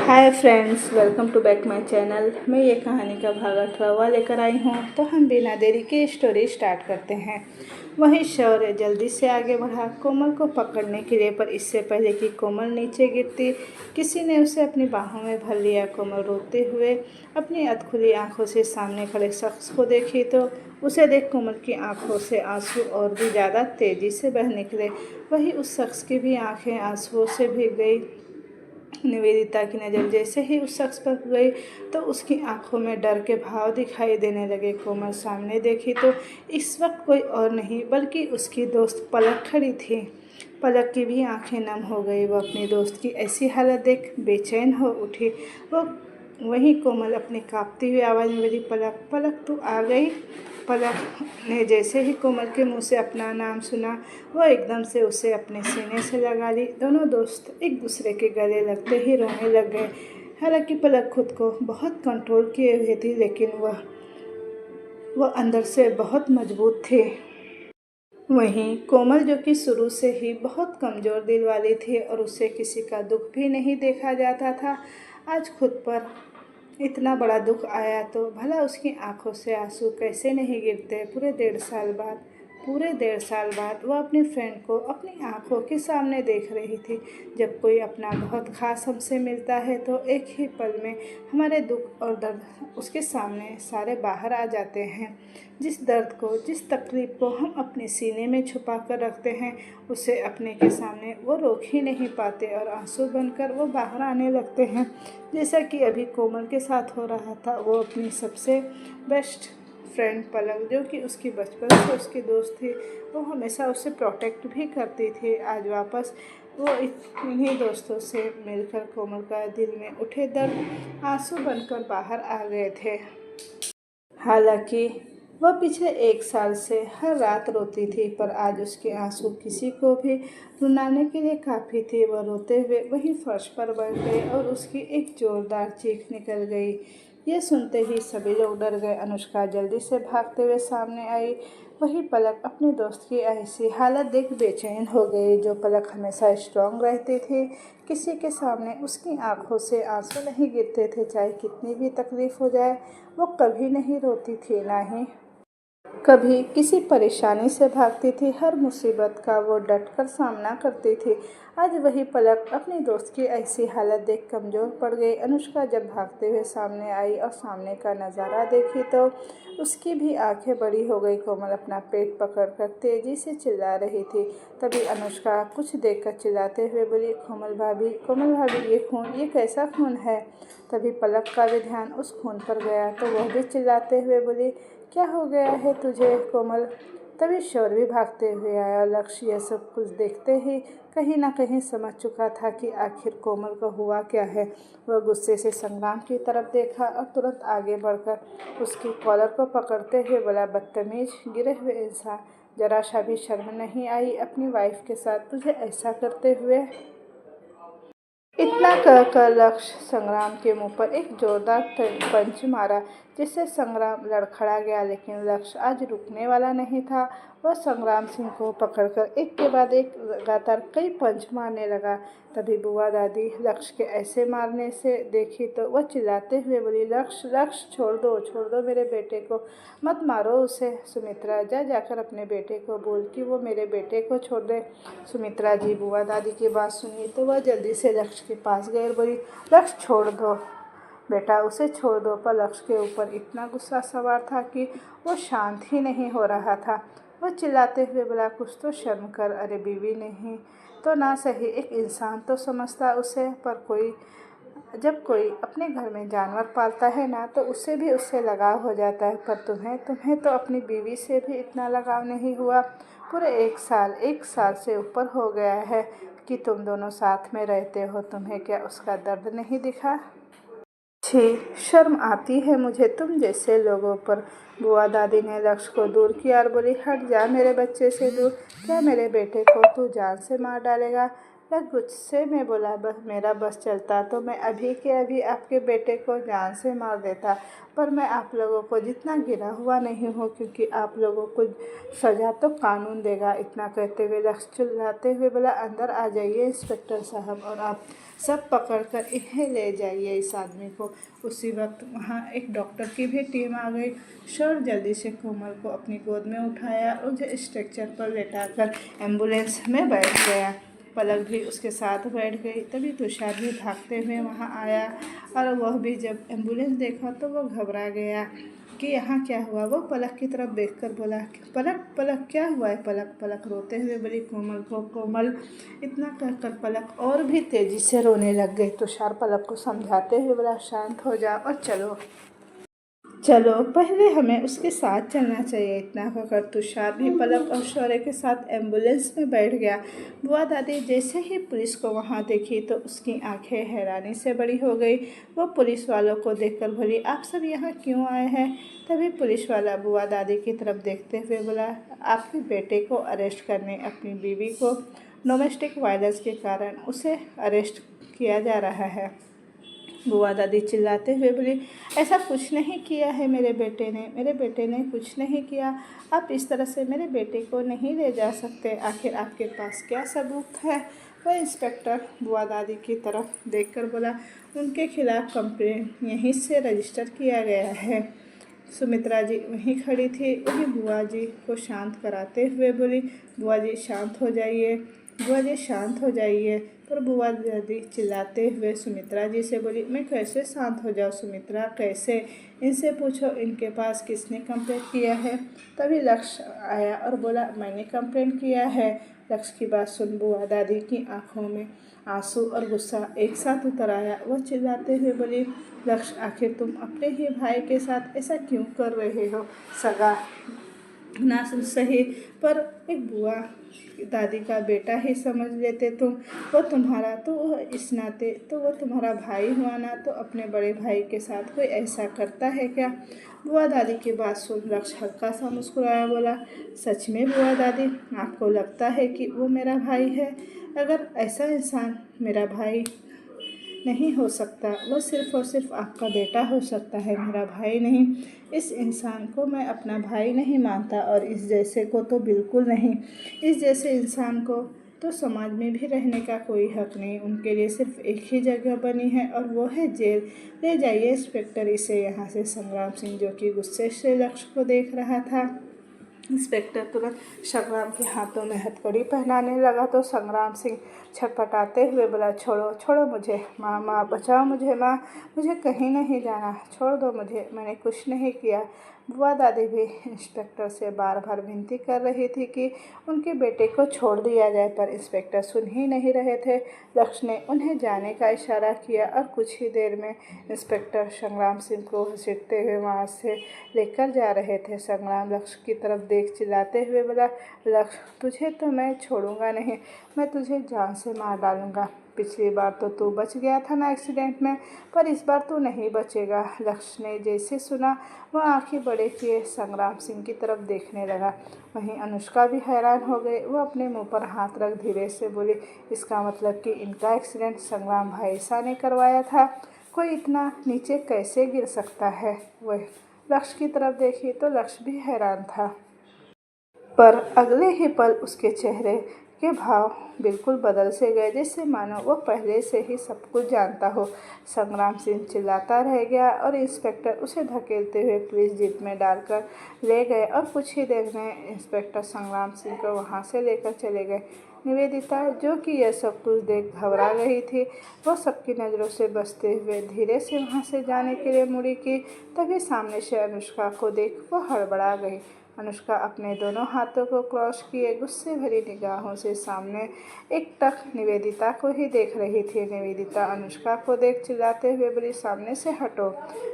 Hi friends, welcome to back my channel. मैं ये कहानी का भाग 18वां लेकर आई हूँ। तो हम बिना देरी के स्टोरी स्टार्ट करते हैं। वही शौर्य जल्दी से आगे बढ़ा कोमल को पकड़ने के लिए, पर इससे पहले कि कोमल नीचे गिरती किसी ने उसे अपनी बाहों में भर लिया। कोमल रोते हुए अपनी अधखुली आंखों से सामने खड़े शख्स को देखी तो उसे देख कोमल की आंखों से आंसू और भी ज़्यादा तेज़ी से बह निकले। वही उस शख्स की भी आंखें आंसुओं से भीग गई। निवेदिता की नज़र जैसे ही उस शख्स पर गई तो उसकी आंखों में डर के भाव दिखाई देने लगे। कोमल सामने देखी तो इस वक्त कोई और नहीं बल्कि उसकी दोस्त पलक खड़ी थी। पलक की भी आंखें नम हो गई। वो अपनी दोस्त की ऐसी हालत देख बेचैन हो उठी। वो वहीं कोमल अपनी कांपती हुई आवाज़ में बोली, पलक पलक तू आ गई। पलक ने जैसे ही कोमल के मुंह से अपना नाम सुना वो एकदम से उसे अपने सीने से लगा ली। दोनों दोस्त एक दूसरे के गले लगते ही रोने लग गए। हालांकि पलक खुद को बहुत कंट्रोल किए हुए थी, लेकिन वह अंदर से बहुत मजबूत थी। वहीं कोमल, जो कि शुरू से ही बहुत कमज़ोर दिल वाली थी और उसे किसी का दुख भी नहीं देखा जाता था, आज खुद पर इतना बड़ा दुख आया तो भला उसकी आंखों से आंसू कैसे नहीं गिरते। पूरे 1.5 साल बाद वह अपनी फ्रेंड को अपनी आंखों के सामने देख रही थी। जब कोई अपना बहुत खास हमसे मिलता है तो एक ही पल में हमारे दुख और दर्द उसके सामने सारे बाहर आ जाते हैं। जिस दर्द को, जिस तकलीफ़ को हम अपने सीने में छुपा कर रखते हैं, उसे अपने के सामने वो रोक ही नहीं पाते और आंसू बनकर वो बाहर आने लगते हैं। जैसा कि अभी कोमल के साथ हो रहा था। वो अपनी सबसे बेस्ट फ्रेंड पलक, जो कि उसकी बचपन से उसकी दोस्त थी, वो हमेशा उसे प्रोटेक्ट भी करती थी। आज वापस वो इन्हीं दोस्तों से मिलकर कोमल का दिल में उठे दर्द आंसू बनकर बाहर आ गए थे। हालांकि वह पिछले 1 साल से हर रात रोती थी, पर आज उसके आंसू किसी को भी रुलाने के लिए काफ़ी थे। वह रोते हुए वहीं फर्श पर बैठ गई और उसकी एक जोरदार चीख निकल गई। यह सुनते ही सभी लोग डर गए। अनुष्का जल्दी से भागते हुए सामने आई। वही पलक अपने दोस्त की ऐसी हालत देख बेचैन हो गई। जो पलक हमेशा स्ट्रांग रहती थी, किसी के सामने उसकी आंखों से आंसू नहीं गिरते थे। चाहे कितनी भी तकलीफ़ हो जाए, वो कभी नहीं रोती थी, ना ही कभी किसी परेशानी से भागती थी। हर मुसीबत का वो डटकर सामना करती थी। आज वही पलक अपनी दोस्त की ऐसी हालत देख कमज़ोर पड़ गई। अनुष्का जब भागते हुए सामने आई और सामने का नज़ारा देखी तो उसकी भी आंखें बड़ी हो गई। कोमल अपना पेट पकड़कर तेज़ी से चिल्ला रही थी। तभी अनुष्का कुछ देखकर चिल्लाते हुए बोली, कोमल भाभी ये खून, ये कैसा खून है। तभी पलक का भी ध्यान उस खून पर गया तो वह भी चिल्लाते हुए बोली, क्या हो गया है तुझे कोमल। तभी शौर्य भी भागते हुए आया। लक्ष्य यह सब कुछ देखते ही कहीं ना कहीं समझ चुका था कि आखिर कोमल को हुआ क्या है। वह गुस्से से संग्राम की तरफ देखा और तुरंत आगे बढ़कर उसकी कॉलर को पकड़ते हुए बोला, बदतमीज, गिरे हुए इंसान, जरा सा भी शर्म नहीं आई अपनी वाइफ के साथ तुझे ऐसा करते हुए। इतना कहकर लक्ष्य संग्राम के मुंह पर एक जोरदार पंच मारा, जिससे संग्राम लड़खड़ा गया। लेकिन लक्ष्य आज रुकने वाला नहीं था। वह संग्राम सिंह को पकड़कर एक के बाद एक लगातार कई पंच मारने लगा। तभी बुआ दादी लक्ष्य के ऐसे मारने से देखी तो वह चिल्लाते हुए बोली, लक्ष्य लक्ष्य, छोड़ दो मेरे बेटे को, मत मारो उसे। सुमित्रा, जाकर अपने बेटे को बोल कि वो मेरे बेटे को छोड़ दे। सुमित्रा जी बुआ दादी की बात सुनी तो वह जल्दी से लक्ष्य के पास गई और बोली, लक्ष्य छोड़ दो बेटा, उसे छोड़ दो। पर लक्ष्य के ऊपर इतना गुस्सा सवार था कि वो शांत ही नहीं हो रहा था। वह चिल्लाते हुए बोला, कुछ तो शर्म कर, अरे बीवी नहीं तो ना सही एक इंसान तो समझता उसे। पर जब कोई अपने घर में जानवर पालता है ना, तो उससे भी उससे लगाव हो जाता है। पर तुम्हें तो अपनी बीवी से भी इतना लगाव नहीं हुआ। पूरे 1 साल से ऊपर हो गया है कि तुम दोनों साथ में रहते हो। तुम्हें क्या उसका दर्द नहीं दिखा। छी, शर्म आती है मुझे तुम जैसे लोगों पर। बुआ दादी ने लक्ष्य को दूर किया और बोली, हट जा मेरे बच्चे से दूर। क्या मेरे बेटे को तू जान से मार डालेगा, लग गुस्से में बोला, बस मेरा बस चलता तो मैं अभी के अभी आपके बेटे को जान से मार देता, पर मैं आप लोगों को जितना गिरा हुआ नहीं हूँ, क्योंकि आप लोगों को सज़ा तो कानून देगा। इतना कहते हुए लक्ष्य चिल्लाते हुए बोला, अंदर आ जाइए इंस्पेक्टर साहब और आप सब पकड़कर इन्हें ले जाइए इस आदमी को। उसी वक्त वहाँ एक डॉक्टर की भी टीम आ गई। शोर जल्दी से कोमल को अपनी गोद में उठाया और उसे स्ट्रेचर पर लेटाकर एम्बुलेंस में बैठ गया। पलक भी उसके साथ बैठ गई। तभी तुषार भी भागते हुए वहाँ आया और वह भी जब एम्बुलेंस देखा तो वह घबरा गया कि यहाँ क्या हुआ। वो पलक की तरफ देखकर बोला, पलक पलक क्या हुआ है पलक। पलक रोते हुए बोली कोमल को। कोमल इतना कहकर पलक और भी तेज़ी से रोने लग गई। तुषार पलक को समझाते हुए बोला, शांत हो जा और चलो चलो, पहले हमें उसके साथ चलना चाहिए। इतना कहकर तुषार भी पलक और शौर्य के साथ एम्बुलेंस में बैठ गया। बुआ दादी जैसे ही पुलिस को वहां देखी तो उसकी आंखें हैरानी से बड़ी हो गई। वो पुलिस वालों को देखकर बोली, आप सब यहाँ क्यों आए हैं। तभी पुलिस वाला बुआ दादी की तरफ देखते हुए बोला, आपके बेटे को अरेस्ट करने, अपनी बीवी को डोमेस्टिक वायलेंस के कारण उसे अरेस्ट किया जा रहा है। बुआ दादी चिल्लाते हुए बोली, ऐसा कुछ नहीं किया है मेरे बेटे ने कुछ नहीं किया। आप इस तरह से मेरे बेटे को नहीं ले जा सकते। आखिर आपके पास क्या सबूत है। वह इंस्पेक्टर बुआ दादी की तरफ देखकर बोला, उनके खिलाफ कंप्लेंट यहीं से रजिस्टर किया गया है। सुमित्रा जी वहीं खड़ी थी। वहीं बुआ जी को शांत कराते हुए बोली, बुआ जी शांत हो जाइए, बुआ जी शांत हो जाइए। पर बुआ दादी चिल्लाते हुए सुमित्रा जी से बोली, मैं कैसे शांत हो जाऊँ सुमित्रा, कैसे। इनसे पूछो इनके पास किसने कंप्लेंट किया है। तभी लक्ष्य आया और बोला, मैंने कंप्लेंट किया है। लक्ष्य की बात सुन बुआ दादी की आंखों में आंसू और गुस्सा एक साथ उतर आया। वह चिल्लाते हुए बोली, लक्ष्य आखिर तुम अपने ही भाई के साथ ऐसा क्यों कर रहे हो। सगा ना सही पर एक बुआ दादी का बेटा ही समझ लेते तुम। वो तुम्हारा तो वह इस नाते तो वो तुम्हारा भाई हुआ ना, तो अपने बड़े भाई के साथ कोई ऐसा करता है क्या। बुआ दादी की बात सुन लक्ष्य हल्का सा मुस्कुराया, बोला, सच में बुआ दादी आपको लगता है कि वो मेरा भाई है। अगर ऐसा इंसान मेरा भाई नहीं हो सकता, वो सिर्फ़ और सिर्फ आपका बेटा हो सकता है, मेरा भाई नहीं। इस इंसान को मैं अपना भाई नहीं मानता और इस जैसे को तो बिल्कुल नहीं। इस जैसे इंसान को तो समाज में भी रहने का कोई हक नहीं। उनके लिए सिर्फ एक ही जगह बनी है और वो है जेल। ले जाइए इंस्पेक्टर इसे यहाँ से। संग्राम सिंह जो कि गुस्से से लक्ष्य को देख रहा था, इंस्पेक्टर तुरंत संग्राम के हाथों में हथकड़ी पहनाने लगा तो संग्राम सिंह छटपटाते हुए बोला, छोड़ो छोड़ो मुझे, माँ माँ बचाओ मुझे, माँ मुझे कहीं नहीं जाना, छोड़ दो मुझे, मैंने कुछ नहीं किया। बुआ दादी भी इंस्पेक्टर से बार बार विनती कर रही थी कि उनके बेटे को छोड़ दिया जाए, पर इंस्पेक्टर सुन ही नहीं रहे थे। लक्ष्य ने उन्हें जाने का इशारा किया और कुछ ही देर में इंस्पेक्टर संग्राम सिंह को घसीटते हुए वहाँ से लेकर जा रहे थे। संग्राम लक्ष्य की तरफ देख चिल्लाते हुए बोला, लक्ष्य तुझे तो मैं छोड़ूंगा नहीं, मैं तुझे जान से मार डालूंगा। पिछली बार तो तू बच गया था ना एक्सीडेंट में, पर इस बार तू नहीं बचेगा। लक्ष्य ने जैसे सुना वह आंखें बड़े किए संग्राम सिंह की तरफ देखने लगा। वहीं अनुष्का भी हैरान हो गई। वह अपने मुंह पर हाथ रख धीरे से बोली, इसका मतलब कि इनका एक्सीडेंट संग्राम भाईसा ने करवाया था। कोई इतना नीचे कैसे गिर सकता है। वह लक्ष्य की तरफ देखी तो लक्ष्य भी हैरान था, पर अगले ही पल उसके चेहरे के भाव बिल्कुल बदल से गए, जैसे मानो वह पहले से ही सब कुछ जानता हो। संग्राम सिंह चिल्लाता रह गया और इंस्पेक्टर उसे धकेलते हुए पुलिस जीप में डालकर ले गए और कुछ ही देर में इंस्पेक्टर संग्राम सिंह को वहां से लेकर चले गए। निवेदिता जो कि यह सब कुछ देख घबरा रही थी, वो सबकी नज़रों से बचते हुए धीरे से वहाँ से जाने के लिए मुड़ी की तभी सामने से अनुष्का को देख वो हड़बड़ा गई। अनुष्का अपने दोनों हाथों को क्रॉस किए गुस्से भरी निगाहों से सामने एकटक निवेदिता को ही देख रही थी। निवेदिता अनुष्का को देख चिल्लाते हुए बोली, सामने से हटो।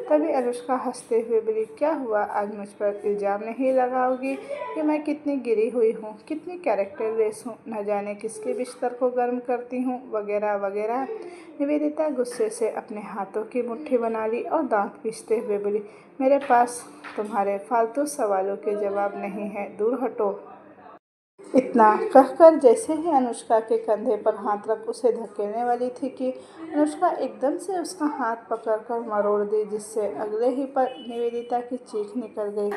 तभी अनुष्का हंसते हुए बोली, क्या हुआ, आज मुझ पर इल्ज़ाम नहीं लगाओगी कि मैं कितनी गिरी हुई हूँ, कितनी कैरेक्टरलेस हूँ, न जाने किसके बिस्तर को गर्म करती हूँ, वगैरह वगैरह। निवेदिता गुस्से से अपने हाथों की मुट्ठी बना ली और दांत पीसते हुए बोली, मेरे पास तुम्हारे फालतू सवालों के जवाब नहीं है, दूर हटो। इतना कहकर जैसे ही अनुष्का के कंधे पर हाथ रख उसे धकेलने वाली थी कि अनुष्का एकदम से उसका हाथ पकड़कर मरोड़ दी, जिससे अगले ही पल निवेदिता की चीख निकल गई।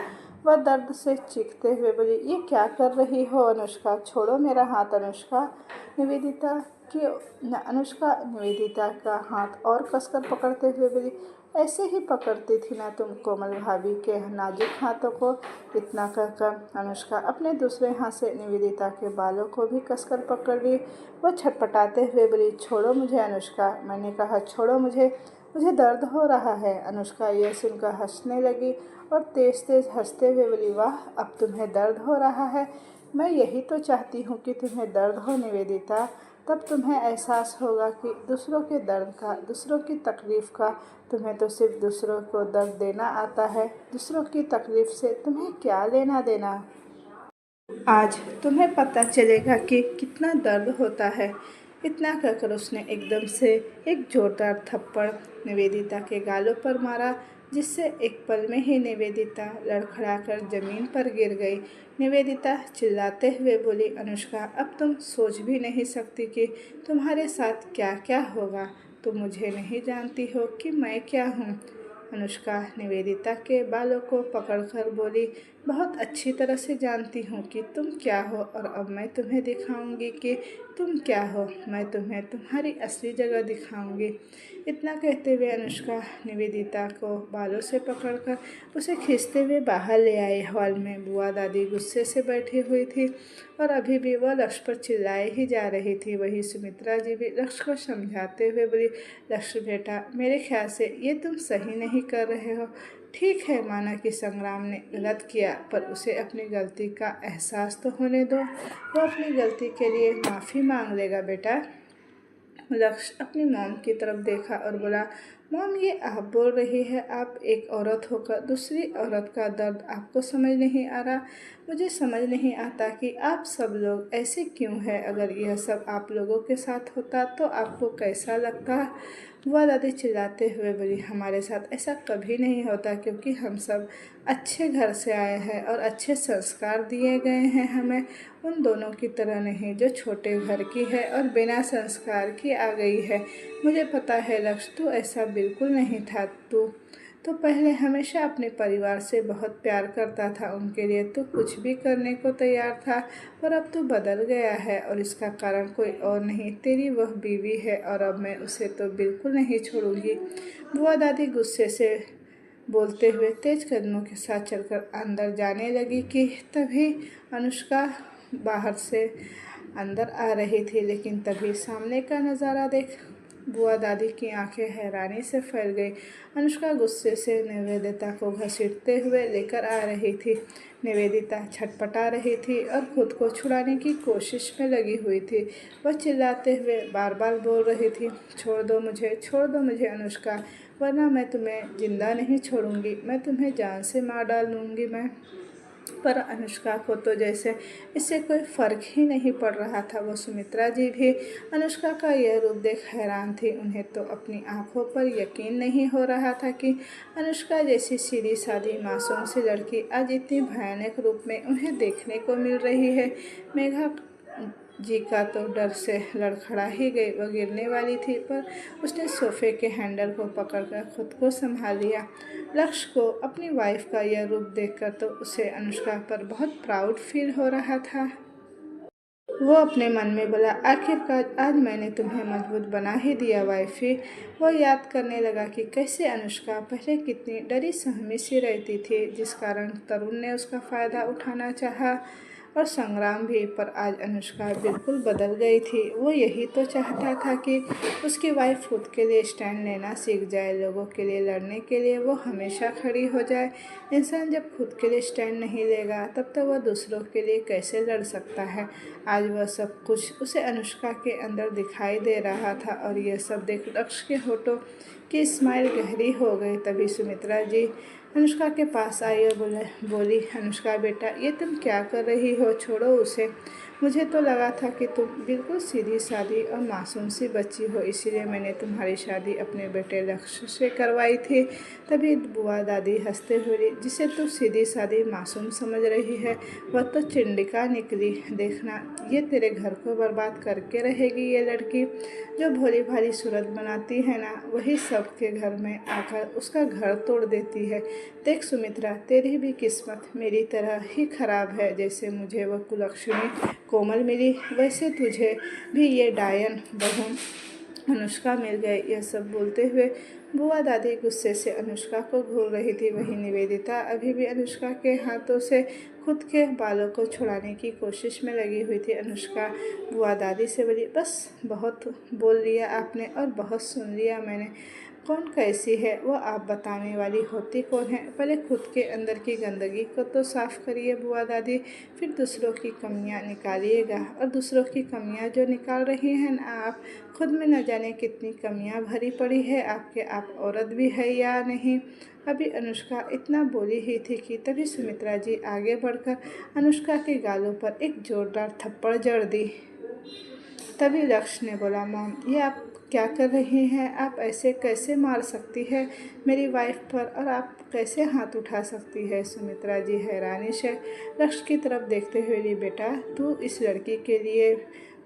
वह दर्द से चीखते हुए बोली, ये क्या कर रही हो अनुष्का, छोड़ो मेरा हाथ। निवेदिता अनुष्का निवेदिता का हाथ और कसकर पकड़ते हुए बोली, ऐसे ही पकड़ती थी ना तुम कोमल भाभी के नाजुक हाथों को। इतना कहकर अनुष्का अपने दूसरे हाथ से निवेदिता के बालों को भी कसकर पकड़ ली। वह छटपटाते हुए बोली, छोड़ो मुझे अनुष्का, मैंने कहा छोड़ो मुझे, मुझे दर्द हो रहा है। अनुष्का यह सुनकर हंसने लगी और तेज तेज हंसते हुए बोली, वाह, अब तुम्हें दर्द हो रहा है। मैं यही तो चाहती हूँ कि तुम्हें दर्द हो निवेदिता, तब तुम्हें एहसास होगा कि दूसरों के दर्द का, दूसरों की तकलीफ़ का। तुम्हें तो सिर्फ दूसरों को दर्द देना आता है, दूसरों की तकलीफ़ से तुम्हें क्या लेना देना। आज तुम्हें पता चलेगा कि कितना दर्द होता है। इतना कहकर उसने एकदम से एक जोरदार थप्पड़ निवेदिता के गालों पर मारा, जिससे एक पल में ही निवेदिता लड़खड़ाकर जमीन पर गिर गई। निवेदिता चिल्लाते हुए बोली, अनुष्का, अब तुम सोच भी नहीं सकती कि तुम्हारे साथ क्या क्या होगा। तुम मुझे नहीं जानती हो कि मैं क्या हूँ। अनुष्का निवेदिता के बालों को पकड़कर बोली, बहुत अच्छी तरह से जानती हूँ कि तुम क्या हो, और अब मैं तुम्हें दिखाऊंगी कि तुम क्या हो। मैं तुम्हें तुम्हारी असली जगह दिखाऊंगी। इतना कहते हुए अनुष्का निवेदिता को बालों से पकड़कर उसे खींचते हुए बाहर ले आई। हॉल में बुआ दादी गुस्से से बैठी हुई थी और अभी भी वह लक्ष्य पर चिल्लाई ही जा रही थी। वही सुमित्रा जी भी लक्ष्य को समझाते हुए बोली, लक्ष्य बेटा, मेरे ख्याल से ये तुम सही नहीं कर रहे हो। ठीक है, माना कि संग्राम ने गलत किया, पर उसे अपनी गलती का एहसास तो होने दो। वो अपनी गलती के लिए माफ़ी मांग लेगा बेटा। लक्ष्य अपनी मॉम की तरफ देखा और बोला, मॉम, ये आप बोल रही है, आप एक औरत होकर दूसरी औरत का दर्द आपको समझ नहीं आ रहा। मुझे समझ नहीं आता कि आप सब लोग ऐसे क्यों हैं। अगर यह सब आप लोगों के साथ होता तो आपको कैसा लगता। बुआ दादी चिल्लाते हुए बोली, हमारे साथ ऐसा कभी नहीं होता, क्योंकि हम सब अच्छे घर से आए हैं और अच्छे संस्कार दिए गए हैं हमें। उन दोनों की तरह नहीं जो छोटे घर की है और बिना संस्कार की आ गई है। मुझे पता है लक्ष्य, तू ऐसा बिल्कुल नहीं था। तू तो पहले हमेशा अपने परिवार से बहुत प्यार करता था, उनके लिए तो कुछ भी करने को तैयार था, और अब तू बदल गया है, और इसका कारण कोई और नहीं, तेरी वह बीवी है, और अब मैं उसे तो बिल्कुल नहीं छोड़ूंगी। बुआ दादी गुस्से से बोलते हुए तेज कदमों के साथ चलकर अंदर जाने लगी कि तभी अनुष्का बाहर से अंदर आ रही थी। लेकिन तभी सामने का नज़ारा देख बुआ दादी की आंखें हैरानी से फैल गई। अनुष्का गुस्से से निवेदिता को घसीटते हुए लेकर आ रही थी। निवेदिता छटपटा रही थी और खुद को छुड़ाने की कोशिश में लगी हुई थी। वह चिल्लाते हुए बार बार बोल रही थी, छोड़ दो मुझे, छोड़ दो मुझे अनुष्का, वरना मैं तुम्हें जिंदा नहीं छोड़ूंगी, मैं तुम्हें जान से मार डालूंगी मैं। पर अनुष्का को तो जैसे इससे कोई फ़र्क ही नहीं पड़ रहा था। वो सुमित्रा जी भी अनुष्का का यह रूप देख हैरान थी। उन्हें तो अपनी आंखों पर यकीन नहीं हो रहा था कि अनुष्का जैसी सीधी सादी मासूम सी लड़की आज इतनी भयानक रूप में उन्हें देखने को मिल रही है। मेघा जी का तो डर से लड़खड़ा ही गई। वह गिरने वाली थी, पर उसने सोफे के हैंडल को पकड़कर खुद को संभाल लिया। लक्ष्य को अपनी वाइफ का यह रूप देखकर तो उसे अनुष्का पर बहुत प्राउड फील हो रहा था। वो अपने मन में बोला, आखिरकार आज मैंने तुम्हें मजबूत बना ही दिया वाइफी। वो याद करने लगा कि कैसे अनुष्का पहले कितनी डरी सहमी सी रहती थी, जिस कारण तरुण ने उसका फ़ायदा उठाना चाहा, और संग्राम भी। पर आज अनुष्का बिल्कुल बदल गई थी। वो यही तो चाहता था कि उसकी वाइफ खुद के लिए स्टैंड लेना सीख जाए, लोगों के लिए लड़ने के लिए वो हमेशा खड़ी हो जाए। इंसान जब खुद के लिए स्टैंड नहीं लेगा, तब तो वह दूसरों के लिए कैसे लड़ सकता है। आज वह सब कुछ उसे अनुष्का के अंदर दिखाई दे रहा था, और यह सब देख लक्ष्य के होठों की स्माइल गहरी हो गई। तभी सुमित्रा जी अनुष्का के पास आई और बोली, अनुष्का बेटा, ये तुम क्या कर रही हो, छोड़ो उसे। मुझे तो लगा था कि तुम बिल्कुल सीधी सादी और मासूम सी बच्ची हो, इसीलिए मैंने तुम्हारी शादी अपने बेटे लक्ष्य से करवाई थी। तभी बुआ दादी हंसते हुए, जिसे तू सीधी सादी मासूम समझ रही है वह तो चिंडिका निकली। देखना, ये तेरे घर को बर्बाद करके रहेगी। ये लड़की जो भोली भाली सूरत बनाती है ना, वही सबके घर में आकर उसका घर तोड़ देती है। देख सुमित्रा, तेरी भी किस्मत मेरी तरह ही खराब है। जैसे मुझे वह कुलक्षणी कोमल मिली, वैसे तुझे भी ये डायन बहू अनुष्का मिल गई। यह सब बोलते हुए बुआ दादी गुस्से से अनुष्का को घूर रही थी। वहीं निवेदिता अभी भी अनुष्का के हाथों से खुद के बालों को छुड़ाने की कोशिश में लगी हुई थी। अनुष्का बुआ दादी से बोली, बस बहुत बोल लिया आपने और बहुत सुन लिया मैंने। कौन कैसी है वो आप बताने वाली होती कौन है? पहले खुद के अंदर की गंदगी को तो साफ़ करिए बुआ दादी, फिर दूसरों की कमियां निकालिएगा। और दूसरों की कमियां जो निकाल रही हैं ना आप, खुद में न जाने कितनी कमियां भरी पड़ी है आपके। आप औरत भी है या नहीं? अभी अनुष्का इतना बोली ही थी कि तभी सुमित्रा जी आगे बढ़कर अनुष्का के गालों पर एक जोरदार थप्पड़ जड़ दी। तभी लक्ष्य ने बोला, मॉम ये आप क्या कर रही हैं? आप ऐसे कैसे मार सकती है मेरी वाइफ पर, और आप कैसे हाथ उठा सकती है? सुमित्रा जी हैरानी से लक्ष्य की तरफ देखते हुए बोली, बेटा तू इस लड़की के लिए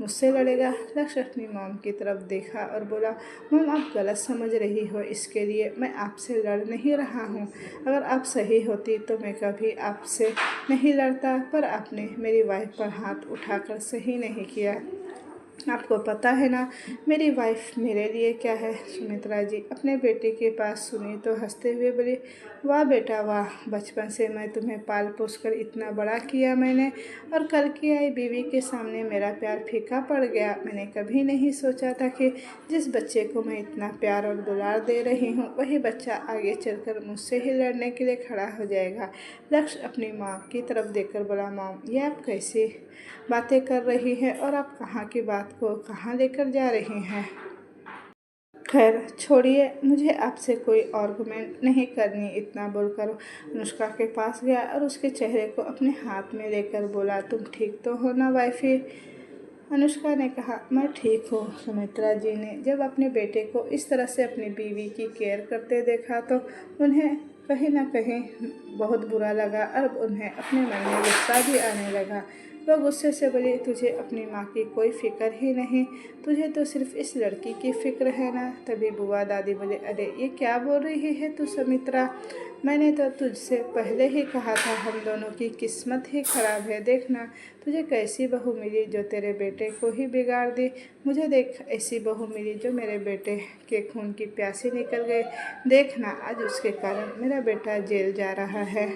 मुझसे लड़ेगा? लक्ष्य अपनी मॉम की तरफ देखा और बोला, मॉम आप गलत समझ रही हो, इसके लिए मैं आपसे लड़ नहीं रहा हूँ। अगर आप सही होती तो मैं कभी आपसे नहीं लड़ता, पर आपने मेरी वाइफ पर हाथ उठाकर सही नहीं किया। आपको पता है ना मेरी वाइफ मेरे लिए क्या है? सुमित्रा जी अपने बेटे के पास सुनी तो हंसते हुए बोली, वाह बेटा वाह, बचपन से मैं तुम्हें पाल पोस कर इतना बड़ा किया मैंने, और कल की आई बीवी के सामने मेरा प्यार फीका पड़ गया। मैंने कभी नहीं सोचा था कि जिस बच्चे को मैं इतना प्यार और दुलार दे रही हूँ, वही बच्चा आगे चलकर मुझसे ही लड़ने के लिए खड़ा हो जाएगा। लक्ष्य अपनी माँ की तरफ देखकर बोला, मॉम ये आप कैसी बातें कर रही हैं और आप कहाँ की बात को कहाँ लेकर जा रही हैं? खैर छोड़िए, मुझे आपसे कोई आर्गुमेंट नहीं करनी। इतना बोलकर अनुष्का के पास गया और उसके चेहरे को अपने हाथ में लेकर बोला, तुम ठीक तो हो ना वाइफी? अनुष्का ने कहा, मैं ठीक हूँ। सुमित्रा जी ने जब अपने बेटे को इस तरह से अपनी बीवी की केयर करते देखा तो उन्हें कहीं ना कहीं बहुत बुरा लगा और उन्हें अपने मन में गुस्सा भी आने लगा। वह गुस्से से बोली, तुझे अपनी माँ की कोई फिक्र ही नहीं, तुझे तो सिर्फ इस लड़की की फिक्र है ना? तभी बुआ दादी बोले, अरे ये क्या बोल रही है तू सुमित्रा? मैंने तो तुझसे पहले ही कहा था हम दोनों की किस्मत ही खराब है। देखना तुझे कैसी बहू मिली जो तेरे बेटे को ही बिगाड़ दी। मुझे देख ऐसी बहू मिली जो मेरे बेटे के खून की प्यासी निकल गई। देखना आज उसके कारण मेरा बेटा जेल जा रहा है।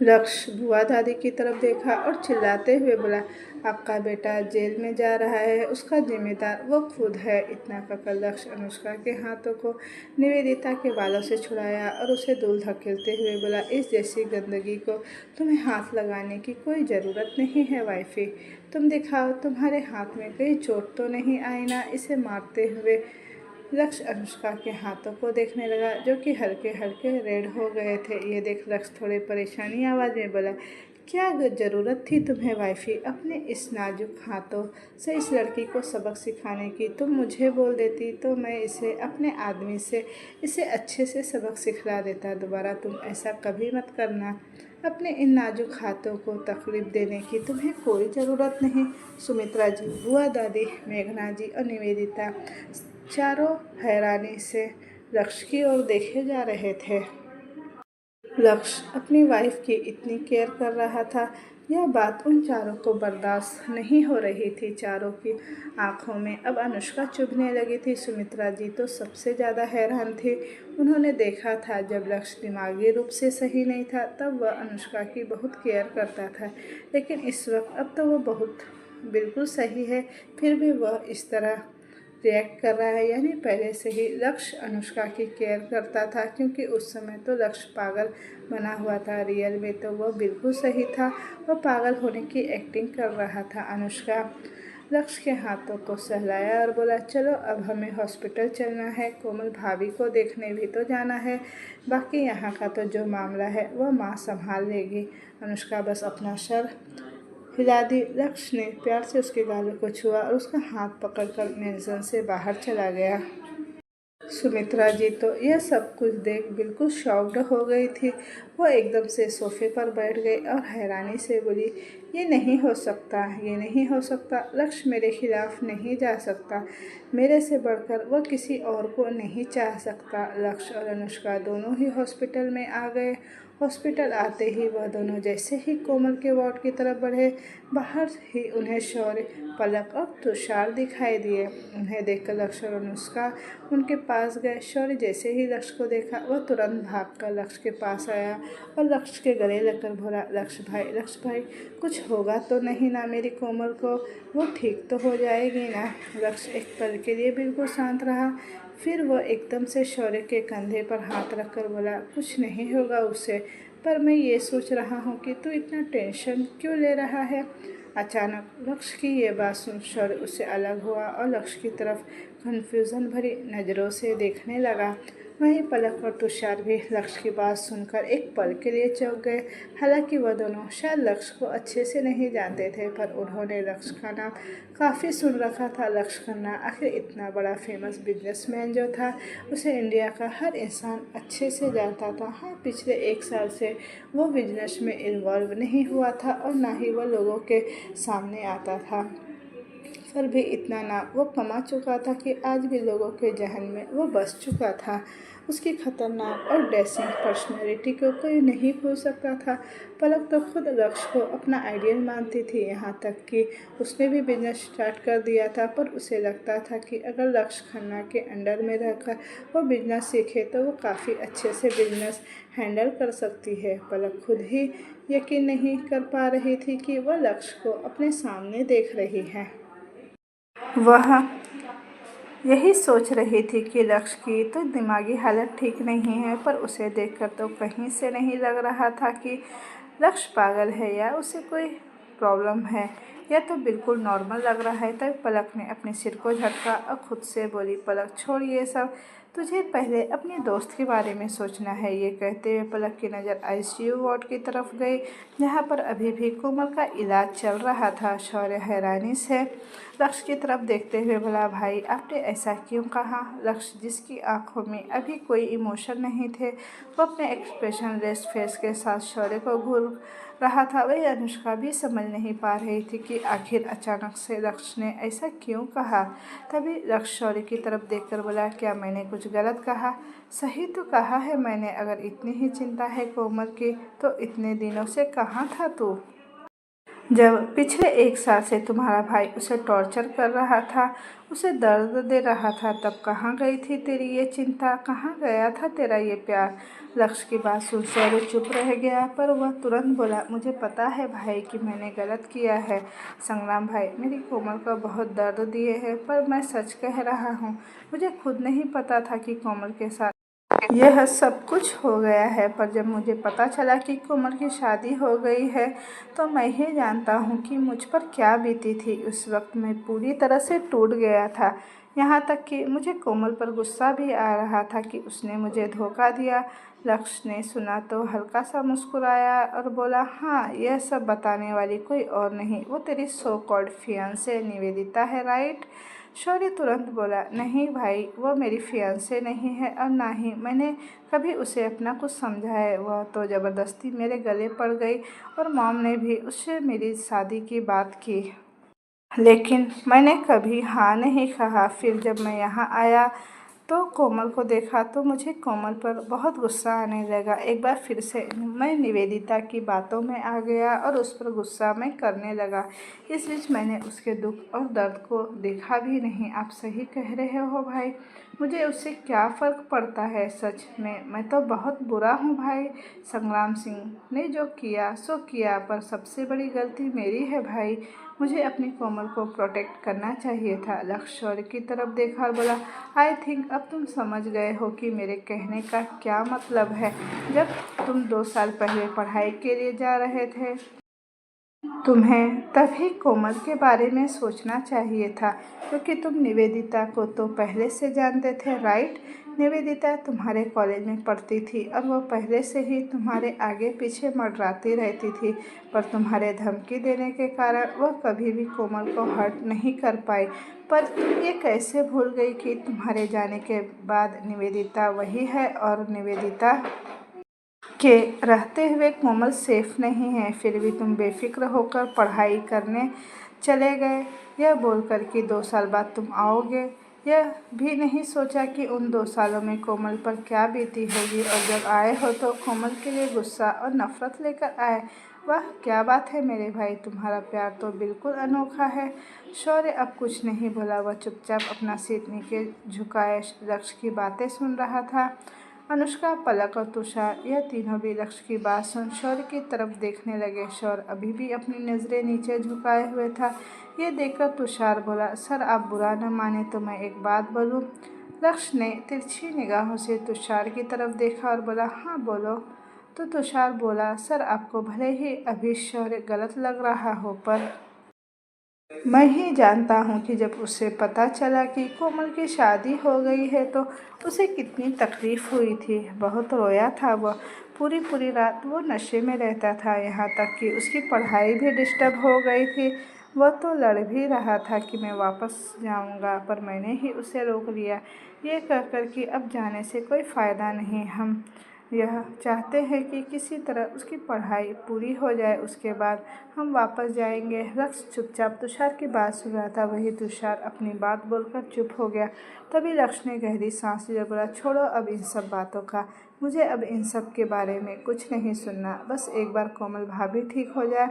लक्ष्य बुआ दादी की तरफ देखा और चिल्लाते हुए बोला, आपका बेटा जेल में जा रहा है, उसका जिम्मेदार वो खुद है। इतना कहकर लक्ष्य अनुष्का के हाथों को निवेदिता के बालों से छुड़ाया और उसे दूर धकेलते हुए बोला, इस जैसी गंदगी को तुम्हें हाथ लगाने की कोई ज़रूरत नहीं है वाइफी। तुम दिखाओ तुम्हारे हाथ में कहीं चोट तो नहीं आई ना? इसे मारते हुए लक्ष्य अनुष्का के हाथों को देखने लगा जो कि हल्के हल्के रेड हो गए थे। ये देख लक्ष्य थोड़े परेशानी आवाज़ में बोला, क्या ज़रूरत थी तुम्हें वाइफी अपने इस नाजुक हाथों से इस लड़की को सबक सिखाने की? तुम मुझे बोल देती तो मैं इसे अपने आदमी से इसे अच्छे से सबक सिखला देता। दोबारा तुम ऐसा कभी मत करना। अपने इन नाजुक हाथों को तकलीफ देने की तुम्हें कोई ज़रूरत नहीं। सुमित्रा जी, बुआ दादी, मेघना जी और निवेदिता चारों हैरानी से लक्ष्य की ओर देखे जा रहे थे। लक्ष्य अपनी वाइफ की इतनी केयर कर रहा था, यह बात उन चारों को बर्दाश्त नहीं हो रही थी। चारों की आंखों में अब अनुष्का चुभने लगी थी। सुमित्रा जी तो सबसे ज़्यादा हैरान थी। उन्होंने देखा था जब लक्ष्य दिमागी रूप से सही नहीं था तब वह अनुष्का की बहुत केयर करता था, लेकिन इस वक्त अब तो वह बहुत बिल्कुल सही है, फिर भी वह इस तरह रिएक्ट कर रहा है। यानी पहले से ही लक्ष्य अनुष्का की केयर करता था, क्योंकि उस समय तो लक्ष्य पागल बना हुआ था। रियल में तो वह बिल्कुल सही था, वह पागल होने की एक्टिंग कर रहा था। अनुष्का लक्ष्य के हाथों को सहलाया और बोला, चलो अब हमें हॉस्पिटल चलना है, कोमल भाभी को देखने भी तो जाना है। बाकी यहाँ का तो जो मामला है वह माँ संभाल लेगी। अनुष्का बस अपना सर हिला दी। लक्ष्य ने प्यार से उसके गालों को छुआ और उसका हाथ पकड़कर मैंसन से बाहर चला गया। सुमित्रा जी तो यह सब कुछ देख बिल्कुल शॉक्ड हो गई थी। वो एकदम से सोफे पर बैठ गई और हैरानी से बोली, ये नहीं हो सकता, ये नहीं हो सकता। लक्ष्य मेरे खिलाफ नहीं जा सकता। मेरे से बढ़कर वो किसी और को नहीं चाह सकता। लक्ष्य और अनुष्का दोनों ही हॉस्पिटल में आ गए। हॉस्पिटल आते ही वह दोनों जैसे ही कोमल के वार्ड की तरफ बढ़े, बाहर ही उन्हें शौर्य, पलक और तुषार दिखाई दिए। उन्हें देखकर लक्ष्य और अनुष्का उनके पास गए। शौर्य जैसे ही लक्ष्य को देखा, वह तुरंत भागकर लक्ष्य के पास आया और लक्ष्य के गले लगकर बोला, लक्ष्य भाई, कुछ होगा तो नहीं ना मेरी कोमल को? वो ठीक तो हो जाएगी ना? लक्ष्य एक पल के लिए बिल्कुल शांत रहा। फिर वह एकदम से शौर्य के कंधे पर हाथ रखकर बोला, कुछ नहीं होगा उसे, पर मैं ये सोच रहा हूँ कि तू इतना टेंशन क्यों ले रहा है? अचानक लक्ष्य की ये बात सुन शौर्य उससे अलग हुआ और लक्ष्य की तरफ कन्फ्यूज़न भरी नज़रों से देखने लगा। वहीं पलक और तुषार भी लक्ष्य की बात सुनकर एक पल के लिए चौंक गए। हालांकि वह दोनों शायद लक्ष्य को अच्छे से नहीं जानते थे, पर उन्होंने लक्ष्य का नाम काफ़ी सुन रखा था। लक्ष्य खन्ना आखिर इतना बड़ा फेमस बिजनेसमैन जो था, उसे इंडिया का हर इंसान अच्छे से जानता था। हाँ, पिछले 1 साल से वो बिजनेस में इन्वॉल्व नहीं हुआ था और ना ही वह लोगों के सामने आता था, पर भी इतना नाम वो कमा चुका था कि आज भी लोगों के जहन में वो बस चुका था। उसकी खतरनाक और डैशिंग पर्सनैलिटी को कोई नहीं भूल सकता था। पलक तो खुद लक्ष्य को अपना आइडियल मानती थी, यहाँ तक कि उसने भी बिजनेस स्टार्ट कर दिया था, पर उसे लगता था कि अगर लक्ष्य खन्ना के अंडर में रहकर वो बिजनेस सीखे तो वो काफ़ी अच्छे से बिजनेस हैंडल कर सकती है। पलक खुद ही यकीन नहीं कर पा रही थी कि वह लक्ष्य को अपने सामने देख रही है। वह यही सोच रही थी कि लक्ष्य की तो दिमागी हालत ठीक नहीं है, पर उसे देखकर तो कहीं से नहीं लग रहा था कि लक्ष्य पागल है या उसे कोई प्रॉब्लम है। यह तो बिल्कुल नॉर्मल लग रहा है। तब पलक ने अपने सिर को झटका और खुद से बोली, पलक छोड़ ये सब, तुझे पहले अपने दोस्त के बारे में सोचना है। ये कहते हुए पलक की नज़र आईसीयू वार्ड की तरफ गई, जहाँ पर अभी भी कोमल का इलाज चल रहा था। शौर्य हैरानी से लक्ष्य की तरफ देखते हुए बोला, भाई आपने ऐसा क्यों कहा? लक्ष्य, जिसकी आंखों में अभी कोई इमोशन नहीं थे, वो अपने एक्सप्रेशनलेस फेस के साथ शौर्य को घूर रहा था। वही अनुष्का भी समझ नहीं पा रही थी कि आखिर अचानक से लक्ष्य ने ऐसा क्यों कहा। तभी लक्ष्य शौर्य की तरफ देखकर बोला, क्या मैंने कुछ गलत कहा? सही तो कहा है मैंने। अगर इतनी ही चिंता है कोमल की, तो इतने दिनों से कहाँ था तू? जब पिछले 1 साल से तुम्हारा भाई उसे टॉर्चर कर रहा था, उसे दर्द दे रहा था, तब कहाँ गई थी तेरी ये चिंता? कहाँ गया था तेरा ये प्यार? लक्ष्य की बात सुन शौर्य चुप रह गया, पर वह तुरंत बोला, मुझे पता है भाई कि मैंने गलत किया है। संग्राम भाई मेरी कोमल को बहुत दर्द दिए हैं, पर मैं सच कह रहा हूँ, मुझे खुद नहीं पता था कि कोमल के साथ यह सब कुछ हो गया है। पर जब मुझे पता चला कि कोमल की शादी हो गई है, तो मैं ही जानता हूँ कि मुझ पर क्या बीती थी। उस वक्त मैं पूरी तरह से टूट गया था, यहाँ तक कि मुझे कोमल पर गुस्सा भी आ रहा था कि उसने मुझे धोखा दिया। लक्ष्य ने सुना तो हल्का सा मुस्कुराया और बोला, हाँ, यह सब बताने वाली कोई और नहीं, वो तेरी सो कॉल्ड फियांसे निवेदिता है, राइट? शौर्य तुरंत बोला, नहीं भाई, वो मेरी फियांसे नहीं है और ना ही मैंने कभी उसे अपना कुछ समझा है। वह तो ज़बरदस्ती मेरे गले पड़ गई और मॉम ने भी उससे मेरी शादी की बात की, लेकिन मैंने कभी हाँ नहीं कहा। फिर जब मैं यहाँ आया तो कोमल को देखा तो मुझे कोमल पर बहुत गुस्सा आने लगा। एक बार फिर से मैं निवेदिता की बातों में आ गया और उस पर गुस्सा मैं करने लगा। इस बीच मैंने उसके दुख और दर्द को देखा भी नहीं। आप सही कह रहे हो भाई, मुझे उससे क्या फ़र्क पड़ता है? सच में मैं तो बहुत बुरा हूँ भाई। संग्राम सिंह ने जो किया सो किया, पर सबसे बड़ी गलती मेरी है भाई। मुझे अपनी कोमल को प्रोटेक्ट करना चाहिए था। लक्ष्य शौर्य की तरफ देखा और बोला, आई थिंक अब तुम समझ गए हो कि मेरे कहने का क्या मतलब है। जब तुम 2 साल पहले पढ़ाई के लिए जा रहे थे तुम्हें तभी कोमल के बारे में सोचना चाहिए था, क्योंकि तुम निवेदिता को तो पहले से जानते थे, राइट। निवेदिता तुम्हारे कॉलेज में पढ़ती थी और वो पहले से ही तुम्हारे आगे पीछे मंडराती रहती थी, पर तुम्हारे धमकी देने के कारण वह कभी भी कोमल को हर्ट नहीं कर पाई। पर तुम ये कैसे भूल गई कि तुम्हारे जाने के बाद निवेदिता वही है और निवेदिता के रहते हुए कोमल सेफ नहीं है। फिर भी तुम बेफिक्र होकर पढ़ाई करने चले गए, यह बोलकर कि 2 साल बाद तुम आओगे। यह भी नहीं सोचा कि उन 2 सालों में कोमल पर क्या बीती होगी, और जब आए हो तो कोमल के लिए गुस्सा और नफरत लेकर आए। वाह क्या बात है मेरे भाई, तुम्हारा प्यार तो बिल्कुल अनोखा है। शौर्य अब कुछ नहीं बोला, वह चुपचाप अपना सीट नीचे झुकाए लक्ष्य की बातें सुन रहा था। अनुष्का, पलक और तुषार यह तीनों भी लक्ष्य की बात सुन शौर्य की तरफ देखने लगे। शौर्य अभी भी अपनी नज़रें नीचे झुकाए हुए था। ये देखकर तुषार बोला, सर आप बुरा न माने तो मैं एक बात बोलूं। लक्ष्य ने तिरछी निगाहों से तुषार की तरफ देखा और बोला, हाँ बोलो। तो तुषार बोला, सर आपको भले ही अभी शौर्य गलत लग रहा हो, पर मैं ही जानता हूँ कि जब उसे पता चला कि कोमल की शादी हो गई है तो उसे कितनी तकलीफ़ हुई थी। बहुत रोया था वह। पूरी पूरी रात वो नशे में रहता था, यहाँ तक कि उसकी पढ़ाई भी डिस्टर्ब हो गई थी। वह तो लड़ भी रहा था कि मैं वापस जाऊँगा, पर मैंने ही उसे रोक लिया, ये कहकर कि अब जाने से कोई फ़ायदा नहीं। हम यह चाहते हैं कि किसी तरह उसकी पढ़ाई पूरी हो जाए, उसके बाद हम वापस जाएंगे। लक्ष्य चुपचाप तुषार की बात सुन रहा था, वही तुषार अपनी बात बोलकर चुप हो गया। तभी लक्ष्य ने गहरी सांस लिया, बोला, छोड़ो अब इन सब बातों का, मुझे अब इन सब के बारे में कुछ नहीं सुनना। बस एक बार कोमल भाभी ठीक हो जाए,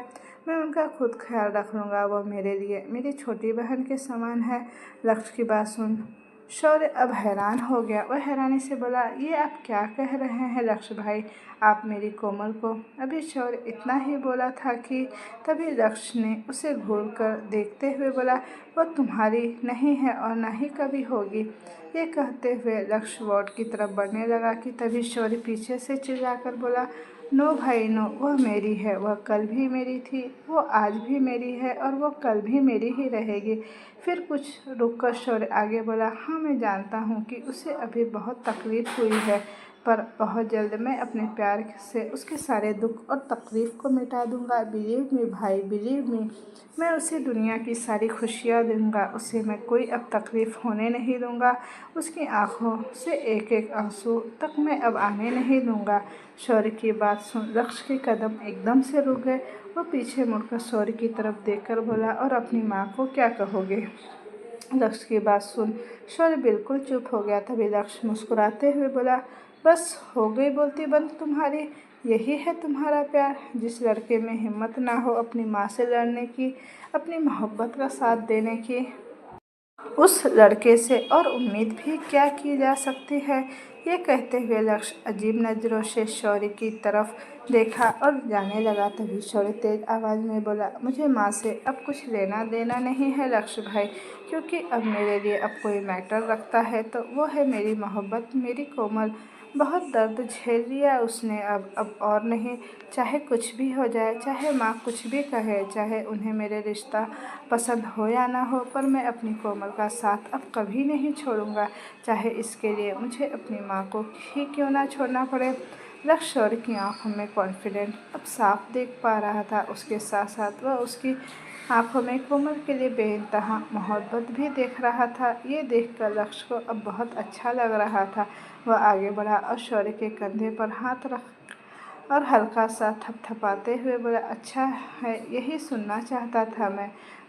मैं उनका खुद ख्याल रख लूँगा। वह मेरे लिए मेरी छोटी बहन के समान है। लक्ष्य की बात सुन शौर्य अब हैरान हो गया। वह हैरानी से बोला, ये आप क्या कह रहे हैं लक्ष्य भाई, आप मेरी कोमल को। अभी शौर्य इतना ही बोला था कि तभी लक्ष्य ने उसे घूर कर देखते हुए बोला, वह तुम्हारी नहीं है और ना ही कभी होगी। ये कहते हुए लक्ष्य वार्ड की तरफ बढ़ने लगा कि तभी शौर्य पीछे से चिल्लाकर बोला, नो भाई नो, वह मेरी है, वह कल भी मेरी थी, वो आज भी मेरी है और वो कल भी मेरी ही रहेगी। फिर कुछ रुककर शौर्य आगे बोला, हाँ मैं जानता हूँ कि उसे अभी बहुत तकलीफ़ हुई है, पर बहुत जल्द मैं अपने प्यार से उसके सारे दुख और तकलीफ़ को मिटा दूँगा। बिलीव मी भाई, बिलीव मी, मैं उसे दुनिया की सारी खुशियाँ दूँगा, उसे मैं कोई अब तकलीफ़ होने नहीं दूँगा। उसकी आँखों से एक एक आंसू तक मैं अब आने नहीं दूँगा। शौर्य की बात सुन लक्ष्य के कदम एकदम से रुक गए। वो पीछे मुड़कर शौर्य की तरफ देखकर बोला, और अपनी माँ को क्या कहोगे। लक्ष्य की बात सुन शौर्य बिल्कुल चुप हो गया। तभी लक्ष्य मुस्कुराते हुए बोला, बस हो गई बोलती बंद तुम्हारी, यही है तुम्हारा प्यार। जिस लड़के में हिम्मत ना हो अपनी माँ से लड़ने की, अपनी मोहब्बत का साथ देने की, उस लड़के से और उम्मीद भी क्या की जा सकती है। ये कहते हुए लक्ष्य अजीब नज़रों से शौर्य की तरफ देखा और जाने लगा। तभी शौर्य तेज आवाज़ में बोला, मुझे माँ से अब कुछ लेना देना नहीं है लक्ष्य भाई, क्योंकि अब मेरे लिए अब कोई मैटर रखता है तो वो है मेरी मोहब्बत, मेरी कोमल। बहुत दर्द झेल लिया उसने, अब और नहीं। चाहे कुछ भी हो जाए, चाहे माँ कुछ भी कहे, चाहे उन्हें मेरे रिश्ता पसंद हो या ना हो, पर मैं अपनी कोमल का साथ अब कभी नहीं छोड़ूंगा, चाहे इसके लिए मुझे अपनी माँ को ही क्यों ना छोड़ना पड़े। लक्ष्य शौर्य की आंखों में कॉन्फिडेंट अब साफ देख पा रहा था, उसके साथ साथ वह उसकी आंखों में कोमल के लिए बेइंतहा मोहब्बत भी देख रहा था। ये देखकर लक्ष्य को अब बहुत अच्छा लग रहा था। वह आगे बढ़ा और शौर्य के कंधे पर हाथ रख और हल्का सा थपथपाते हुए बोला, अच्छा है, यही सुनना चाहता था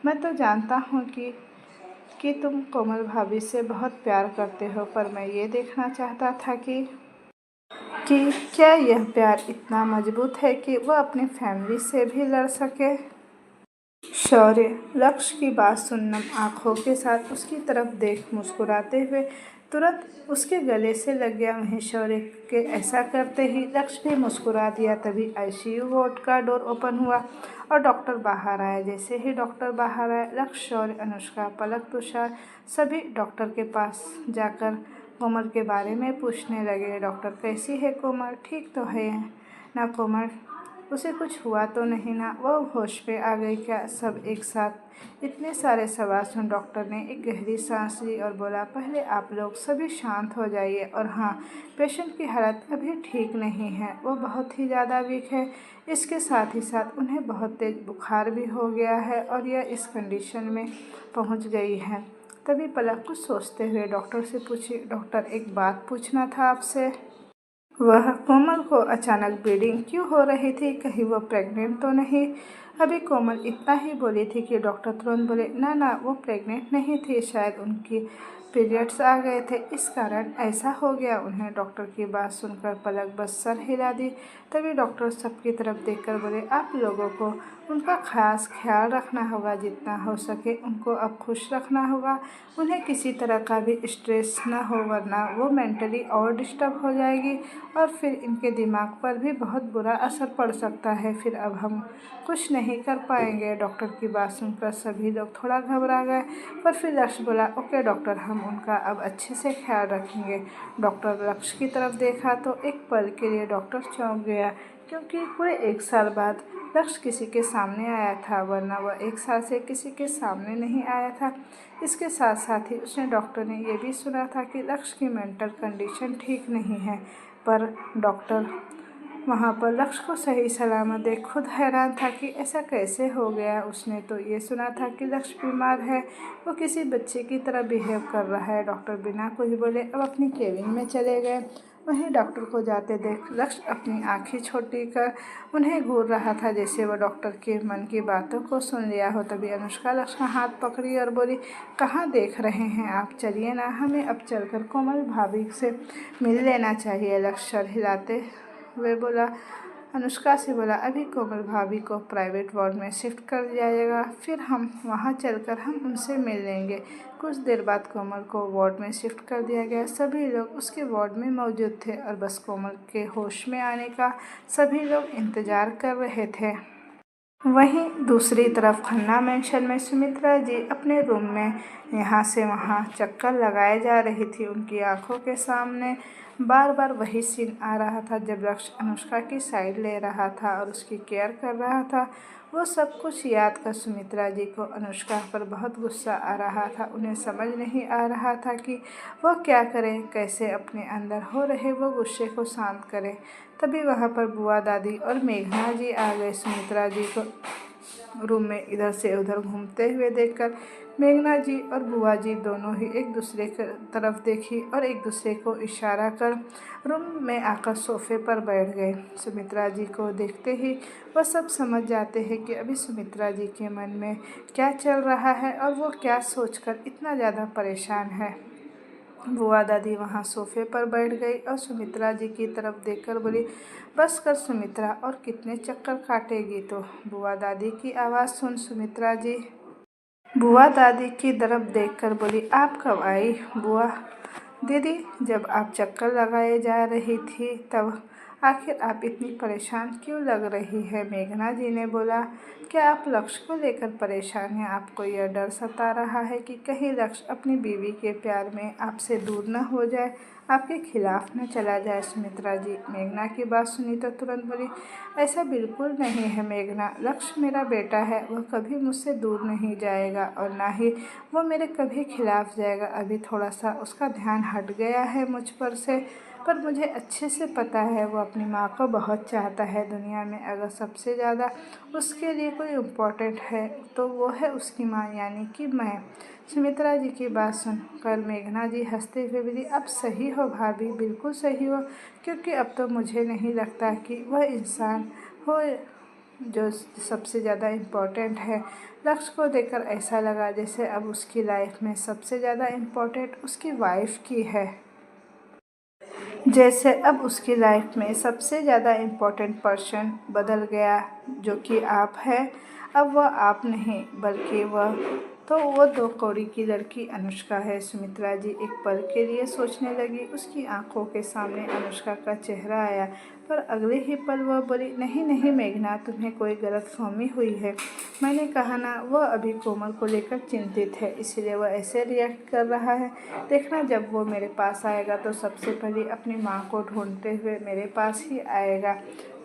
मैं तो जानता हूँ कि तुम कोमल भाभी से बहुत प्यार करते हो, पर मैं ये देखना चाहता था कि क्या यह प्यार इतना मजबूत है कि वह अपनी फैमिली से भी लड़ सके। शौर्य लक्ष्य की बात सुन नम आँखों के साथ उसकी तरफ देख मुस्कुराते हुए तुरंत उसके गले से लग गया। वहीं शौर्य के ऐसा करते ही लक्ष्य भी मुस्कुरा दिया। तभी आईसीयू वार्ड का डोर ओपन हुआ और डॉक्टर बाहर आया। जैसे ही डॉक्टर बाहर आया, लक्ष्य, शौर्य, अनुष्का, पलक, तुषार सभी डॉक्टर के पास जाकर कोमल के बारे में पूछने लगे। डॉक्टर, कैसी है कोमल, ठीक तो है ना कोमल। उसे कुछ हुआ तो नहीं ना? वह होश में आ गई क्या? सब एक साथ? इतने सारे सवाल सुन डॉक्टर ने एक गहरी सांस ली और बोला, पहले आप लोग सभी शांत हो जाइए। और हाँ, पेशेंट की हालत अभी ठीक नहीं है, वो बहुत ही ज़्यादा वीक है। इसके साथ ही साथ उन्हें बहुत तेज़ बुखार भी हो गया है और यह इस कंडीशन में पहुंच गई है। तभी पलक कुछ सोचते हुए डॉक्टर से पूछी, डॉक्टर एक बात पूछना था आपसे। वह कोमल को अचानक ब्लीडिंग क्यों हो रही थी? कहीं वो प्रेग्नेंट तो नहीं? अभी कोमल इतना ही बोली थी कि डॉक्टर तुरंत बोले, ना ना, वो प्रेग्नेंट नहीं थी, शायद उनकी पीरियड्स आ गए थे, इस कारण ऐसा हो गया उन्हें। डॉक्टर की बात सुनकर पलक बस सर हिला दी। तभी डॉक्टर सबकी तरफ देखकर बोले, आप लोगों को उनका खास ख्याल रखना होगा, जितना हो सके उनको अब खुश रखना होगा। उन्हें किसी तरह का भी स्ट्रेस ना हो, वरना वो मेंटली और डिस्टर्ब हो जाएगी और फिर इनके दिमाग पर भी बहुत बुरा असर पड़ सकता है। फिर अब हम कुछ नहीं कर पाएंगे। डॉक्टर की बात सुनकर सभी लोग थोड़ा घबरा गए, पर फिर लक्ष्य बोला, ओके डॉक्टर, हम उनका अब अच्छे से ख्याल रखेंगे। डॉक्टर लक्ष्य की तरफ देखा तो एक पल के लिए डॉक्टर चौंक गया, क्योंकि पूरे 1 साल बाद लक्ष्य किसी के सामने आया था, वरना वह 1 साल से किसी के सामने नहीं आया था। इसके साथ साथ ही उसने डॉक्टर ने यह भी सुना था कि लक्ष्य की मेंटल कंडीशन ठीक नहीं है, पर डॉक्टर वहाँ पर लक्ष्य को सही सलामत देख खुद हैरान था कि ऐसा कैसे हो गया। उसने तो ये सुना था कि लक्ष्य बीमार है, वो किसी बच्चे की तरह बिहेव कर रहा है। डॉक्टर बिना कुछ बोले अब अपनी केबिन में चले गए। वहीं डॉक्टर को जाते देख लक्ष्य अपनी आँखें छोटी कर उन्हें घूर रहा था, जैसे वो डॉक्टर के मन की बातों को सुन लिया हो। तभी अनुष्का लक्ष्य का हाथ पकड़ी और बोली, कहाँ देख रहे हैं आप, चलिए ना, हमें अब चलकर कोमल भाभी से मिल लेना चाहिए। लक्ष्य सर हिलाते हुए बोला, अनुष्का से बोला, अभी कोमल भाभी को प्राइवेट वार्ड में शिफ्ट कर दिया जाएगा, फिर हम वहां चलकर हम उनसे मिल लेंगे। कुछ देर बाद कोमल को वार्ड में शिफ्ट कर दिया गया। सभी लोग उसके वार्ड में मौजूद थे और बस कोमल के होश में आने का सभी लोग इंतज़ार कर रहे थे। वहीं दूसरी तरफ खन्ना मेंशन में सुमित्रा जी अपने रूम में यहाँ से वहाँ चक्कर लगाए जा रही थी। उनकी आंखों के सामने बार बार वही सीन आ रहा था, जब लक्ष्य अनुष्का की साइड ले रहा था और उसकी केयर कर रहा था। वो सब कुछ याद कर सुमित्रा जी को अनुष्का पर बहुत गुस्सा आ रहा था। उन्हें समझ नहीं आ रहा था कि वो क्या करें, कैसे अपने अंदर हो रहे वो गुस्से को शांत करें। तभी वहाँ पर बुआ दादी और मेघना जी आ गए। सुमित्रा जी को रूम में इधर से उधर घूमते हुए देखकर मेघना जी और बुआ जी दोनों ही एक दूसरे की तरफ देखी और एक दूसरे को इशारा कर रूम में आकर सोफे पर बैठ गए। सुमित्रा जी को देखते ही वह सब समझ जाते हैं कि अभी सुमित्रा जी के मन में क्या चल रहा है और वो क्या सोचकर इतना ज़्यादा परेशान है। बुआ दादी वहाँ सोफे पर बैठ गई और सुमित्रा जी की तरफ देखकर बोली, बस कर सुमित्रा, और कितने चक्कर काटेगी। तो बुआ दादी की आवाज़ सुन सुमित्रा जी बुआ दादी की तरफ देखकर बोली, आप कब आई बुआ दीदी? जब आप चक्कर लगाए जा रही थी तब। आखिर आप इतनी परेशान क्यों लग रही है? मेघना जी ने बोला, क्या आप लक्ष्य को लेकर परेशान हैं? आपको यह डर सता रहा है कि कहीं लक्ष्य अपनी बीवी के प्यार में आपसे दूर न हो जाए, आपके खिलाफ न चला जाए। सुमित्रा जी मेघना की बात सुनी तो तुरंत बोली, ऐसा बिल्कुल नहीं है मेघना, लक्ष्य मेरा बेटा है, वह कभी मुझसे दूर नहीं जाएगा और ना ही वो मेरे कभी खिलाफ जाएगा। अभी थोड़ा सा उसका ध्यान हट गया है मुझ पर से, पर मुझे अच्छे से पता है वो अपनी माँ को बहुत चाहता है। दुनिया में अगर सबसे ज़्यादा उसके लिए कोई इम्पोर्टेंट है तो वो है उसकी माँ, यानी कि मैं। सुमित्रा जी की बात सुनकर मेघना जी हंसते हुए बोली, अब सही हो भाभी, बिल्कुल सही हो, क्योंकि अब तो मुझे नहीं लगता कि वह इंसान हो जो सबसे ज़्यादा इम्पोर्टेंट है। लक्ष्य को देखकर ऐसा लगा जैसे अब उसकी लाइफ में सबसे ज़्यादा इम्पोर्टेंट उसकी वाइफ की है, जैसे अब उसकी लाइफ में सबसे ज़्यादा इम्पोर्टेंट पर्सन बदल गया, जो कि आप है। अब वह आप नहीं बल्कि वह तो वो 2 कौड़ी की लड़की अनुष्का है। सुमित्रा जी एक पल के लिए सोचने लगी। उसकी आंखों के सामने अनुष्का का चेहरा आया, पर अगले ही पल वह बोली, नहीं नहीं मेघना, तुम्हें कोई गलतफहमी हुई है। मैंने कहा ना, वह अभी कोमल को लेकर चिंतित है, इसलिए वह ऐसे रिएक्ट कर रहा है। देखना, जब वो मेरे पास आएगा तो सबसे पहले अपनी माँ को ढूंढते हुए मेरे पास ही आएगा।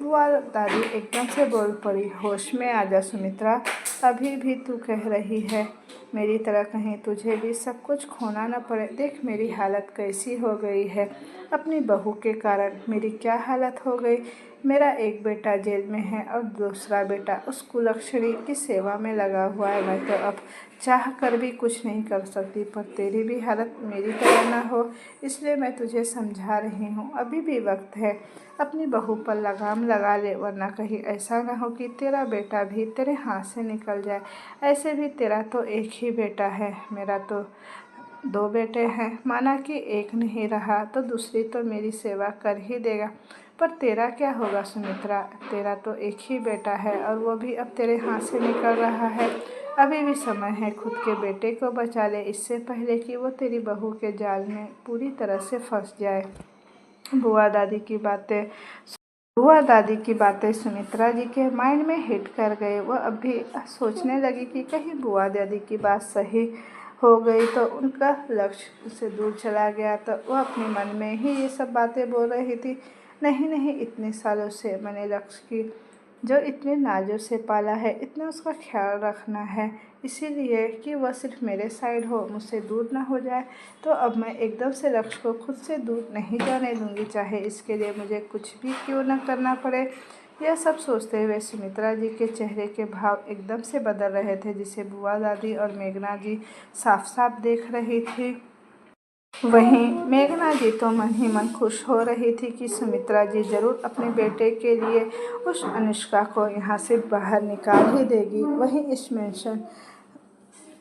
बुआ दादी एकदम से बोल पड़ी, होश में आ जा सुमित्रा, अभी भी तू कह रही है मेरी तरह कहीं तुझे भी सब कुछ खोना न पड़े। देख मेरी हालत कैसी हो गई है, अपनी बहू के कारण मेरी क्या हालत हो गई। मेरा एक बेटा जेल में है और दूसरा बेटा उस कुलक्षणी की सेवा में लगा हुआ है। मैं तो अब चाह कर भी कुछ नहीं कर सकती, पर तेरी भी हालत मेरी तरह ना हो, इसलिए मैं तुझे समझा रही हूँ। अभी भी वक्त है, अपनी बहू पर लगाम लगा ले, वरना कहीं ऐसा ना हो कि तेरा बेटा भी तेरे हाथ से निकल जाए। ऐसे भी तेरा तो एक ही बेटा है, मेरा तो 2 बेटे हैं। माना कि एक नहीं रहा तो दूसरी तो मेरी सेवा कर ही देगा, पर तेरा क्या होगा सुमित्रा? तेरा तो एक ही बेटा है और वो भी अब तेरे हाथ से निकल रहा है। अभी भी समय है, खुद के बेटे को बचा ले, इससे पहले कि वो तेरी बहू के जाल में पूरी तरह से फंस जाए। बुआ दादी की बातें सुमित्रा जी के माइंड में हिट कर गए। वह अभी सोचने लगी कि कहीं बुआ दादी की बात सही हो गई तो उनका लक्ष्य से दूर चला गया, तो वह अपने मन में ही ये सब बातें बोल रही थी। नहीं नहीं, इतने सालों से मैंने लक्ष्य की जो इतने नाजों से पाला है, इतना उसका ख्याल रखना है, इसीलिए कि वह सिर्फ मेरे साइड हो, मुझसे दूर ना हो जाए। तो अब मैं एकदम से लक्ष्य को खुद से दूर नहीं जाने दूंगी, चाहे इसके लिए मुझे कुछ भी क्यों न करना पड़े। यह सब सोचते हुए सुमित्रा जी के चेहरे के भाव एकदम से बदल रहे थे, जिसे बुआ दादी और मेघना जी साफ साफ देख रही थी। वहीं मेघना जी तो मन ही मन खुश हो रही थी कि सुमित्रा जी जरूर अपने बेटे के लिए उस अनुष्का को यहाँ से बाहर निकाल ही देगी। वहीं इस मेंशन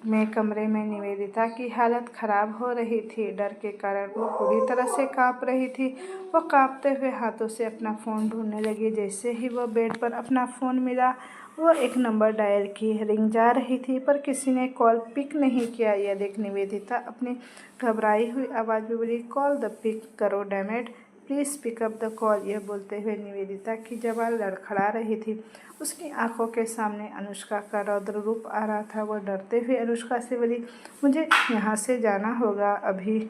में कमरे में निवेदिता की हालत खराब हो रही थी। डर के कारण वो पूरी तरह से कांप रही थी। वो कांपते हुए हाथों से अपना फ़ोन ढूंढने लगी। जैसे ही वो बेड पर अपना फ़ोन मिला, वो एक नंबर डायल की। रिंग जा रही थी पर किसी ने कॉल पिक नहीं किया। यह देख निवेदिता अपनी घबराई हुई आवाज़ में बोली, कॉल द पिक करो डैमेट, प्लीज़ पिकअप द कॉल। यह बोलते हुए निवेदिता की जबान लड़खड़ा रही थी। उसकी आंखों के सामने अनुष्का का रौद्र रूप आ रहा था। वह डरते हुए अनुष्का से बोली, मुझे यहाँ से जाना होगा अभी,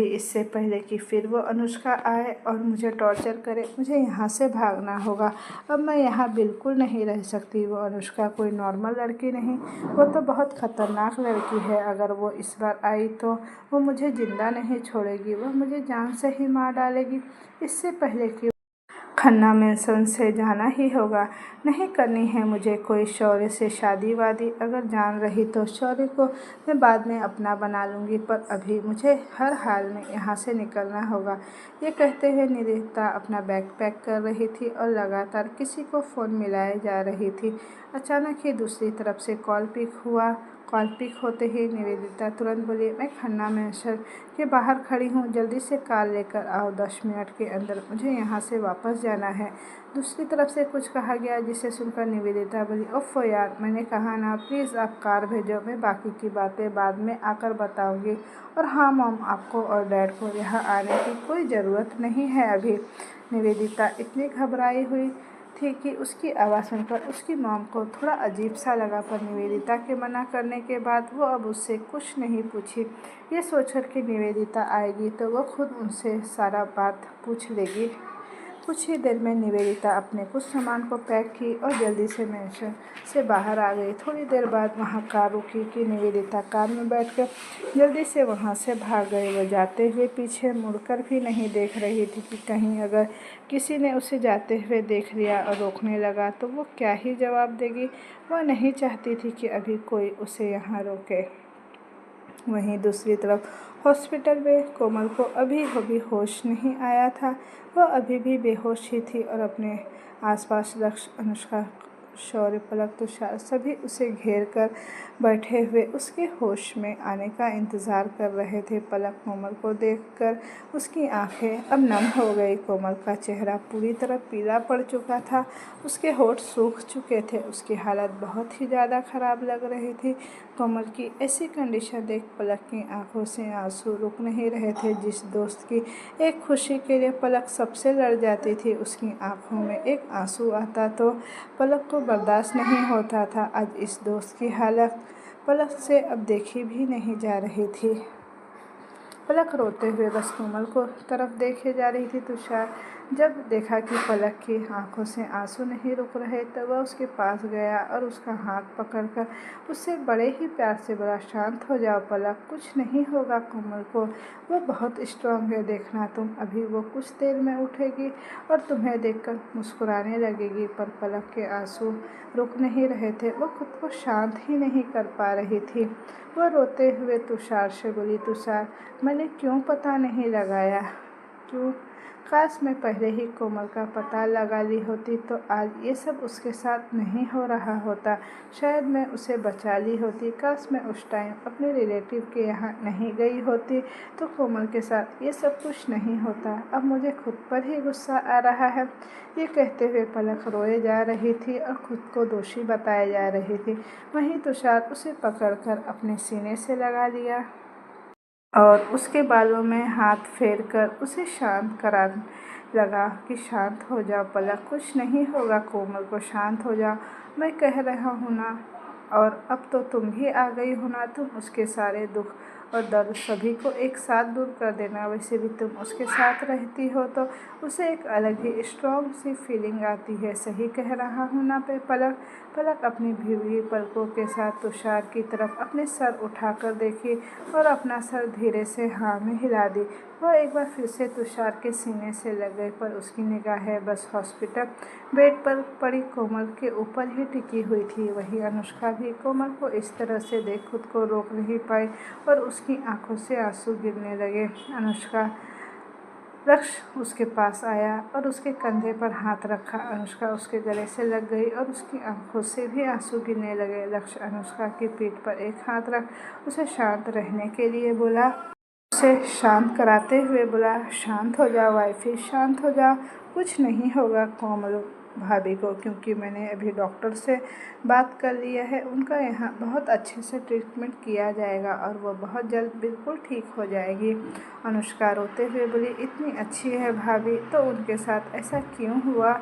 इससे पहले कि फिर वो अनुष्का आए और मुझे टॉर्चर करे। मुझे यहाँ से भागना होगा, अब मैं यहाँ बिल्कुल नहीं रह सकती। वो अनुष्का कोई नॉर्मल लड़की नहीं, वो तो बहुत ख़तरनाक लड़की है। अगर वो इस बार आई तो वो मुझे ज़िंदा नहीं छोड़ेगी, वह मुझे जान से ही मार डालेगी। इससे पहले कि खन्ना मेंशन से जाना ही होगा। नहीं करनी है मुझे कोई शौर्य से शादी वादी, अगर जान रही तो शौर्य को मैं बाद में अपना बना लूँगी, पर अभी मुझे हर हाल में यहाँ से निकलना होगा। ये कहते हुए निवेदिता अपना बैग पैक कर रही थी और लगातार किसी को फ़ोन मिलाए जा रही थी। अचानक ही दूसरी तरफ से कॉल पिक हुआ। कॉल पिक होते ही निवेदिता तुरंत बोली, मैं खन्ना मेंशन के बाहर खड़ी हूँ, जल्दी से कार लेकर आओ, 10 मिनट के अंदर मुझे यहाँ से वापस जाना है। दूसरी तरफ से कुछ कहा गया, जिसे सुनकर निवेदिता बोली, ओफ़ो यार, मैंने कहा ना, प्लीज़ आप कार भेजो, मैं बाकी की बातें बाद में आकर बताऊँगी। और हाँ मॉम, आपको और डैड को यहाँ आने की कोई ज़रूरत नहीं है अभी। निवेदिता इतनी घबराई हुई थी कि उसकी आवाज़ सुनकर उसकी मॉम को थोड़ा अजीब सा लगा, पर निवेदिता के मना करने के बाद वो अब उससे कुछ नहीं पूछी। ये सोचकर कि निवेदिता आएगी तो वो खुद उनसे सारा बात पूछ लेगी। कुछ ही देर में निवेदिता अपने कुछ सामान को पैक की और जल्दी से मेंशन से बाहर आ गई। थोड़ी देर बाद वहाँ कार रुकी कि निवेदिता कार में बैठकर जल्दी से वहाँ से भाग गई। वो जाते हुए पीछे मुड़कर भी नहीं देख रही थी कि कहीं अगर किसी ने उसे जाते हुए देख लिया और रोकने लगा तो वो क्या ही जवाब देगी। वह नहीं चाहती थी कि अभी कोई उसे यहाँ रोके। वहीं दूसरी तरफ हॉस्पिटल में कोमल को अभी होश नहीं आया था। वह अभी भी बेहोश ही थी और अपने आसपास लक्ष्य, अनुष्का, शौर्य, पलक, तुषार सभी उसे घेर कर बैठे हुए उसके होश में आने का इंतज़ार कर रहे थे। पलक कोमल को देखकर उसकी आंखें अब नम हो गई। कोमल का चेहरा पूरी तरह पीला पड़ चुका था, उसके होठ सूख चुके थे, उसकी हालत बहुत ही ज़्यादा ख़राब लग रही थी। कोमल की ऐसी कंडीशन देख पलक की आंखों से आंसू रुक नहीं रहे थे। जिस दोस्त की एक खुशी के लिए पलक सबसे लड़ जाती थी, उसकी आंखों में एक आंसू आता तो पलक को बर्दाश्त नहीं होता था। आज इस दोस्त की हालत पलक से अब देखी भी नहीं जा रही थी। पलक रोते हुए बस कोमल को तरफ देखे जा रही थी। तुषार जब देखा कि पलक की आंखों से आंसू नहीं रुक रहे, तब वह उसके पास गया और उसका हाथ पकड़कर उससे बड़े ही प्यार से बोला, शांत हो जाओ पलक, कुछ नहीं होगा कोमल को, वो बहुत स्ट्रांग है। देखना तुम, अभी वो कुछ देर में उठेगी और तुम्हें देखकर मुस्कुराने लगेगी। पर पलक के आंसू रुक नहीं रहे थे, वो खुद को शांत ही नहीं कर पा रही थी। वह रोते हुए तुषार से बोली, तुषार मैंने क्यों पता नहीं लगाया, क्यों, काश मैं पहले ही कोमल का पता लगा ली होती तो आज ये सब उसके साथ नहीं हो रहा होता। शायद मैं उसे बचा ली होती। काश मैं उस टाइम अपने रिलेटिव के यहाँ नहीं गई होती तो कोमल के साथ ये सब कुछ नहीं होता। अब मुझे खुद पर ही गुस्सा आ रहा है। ये कहते हुए पलक रोए जा रही थी और खुद को दोषी बताए जा रही थी। वहीं तुषार उसे पकड़कर अपने सीने से लगा लिया और उसके बालों में हाथ फेरकर उसे शांत कराने लगा कि शांत हो जाओ पलक, कुछ नहीं होगा कोमल को, शांत हो जाओ, मैं कह रहा हूँ ना। और अब तो तुम भी आ गई हो ना, तुम उसके सारे दुख और दर्द सभी को एक साथ दूर कर देना। वैसे भी तुम उसके साथ रहती हो तो उसे एक अलग ही स्ट्रॉन्ग सी फीलिंग आती है। सही कह रहा हूँ ना पे पलक। पलक अपनी भीगी पलकों के साथ तुषार की तरफ अपने सर उठाकर देखी और अपना सर धीरे से हाँ में हिला दी। वह एक बार फिर से तुषार के सीने से लग गई, पर उसकी निगाहें बस हॉस्पिटल बेड पर पड़ी कोमल के ऊपर ही टिकी हुई थी। वही अनुष्का भी कोमल को इस तरह से देख खुद को रोक नहीं पाई और उसकी आंखों से आंसू गिरने लगे। अनुष्का लक्ष्य उसके पास आया और उसके कंधे पर हाथ रखा। अनुष्का उसके गले से लग गई और उसकी आंखों से भी आंसू गिरने लगे। लक्ष्य अनुष्का की पीठ पर एक हाथ रख उसे शांत रहने के लिए बोला, उसे शांत कराते हुए बोला, शांत हो जाओ वाइफी, शांत हो जाओ, कुछ नहीं होगा कोमल भाभी को, क्योंकि मैंने अभी डॉक्टर से बात कर लिया है, उनका यहाँ बहुत अच्छे से ट्रीटमेंट किया जाएगा और वो बहुत जल्द बिल्कुल ठीक हो जाएगी। अनुष्का रोते हुए बोली, इतनी अच्छी है भाभी तो उनके साथ ऐसा क्यों हुआ,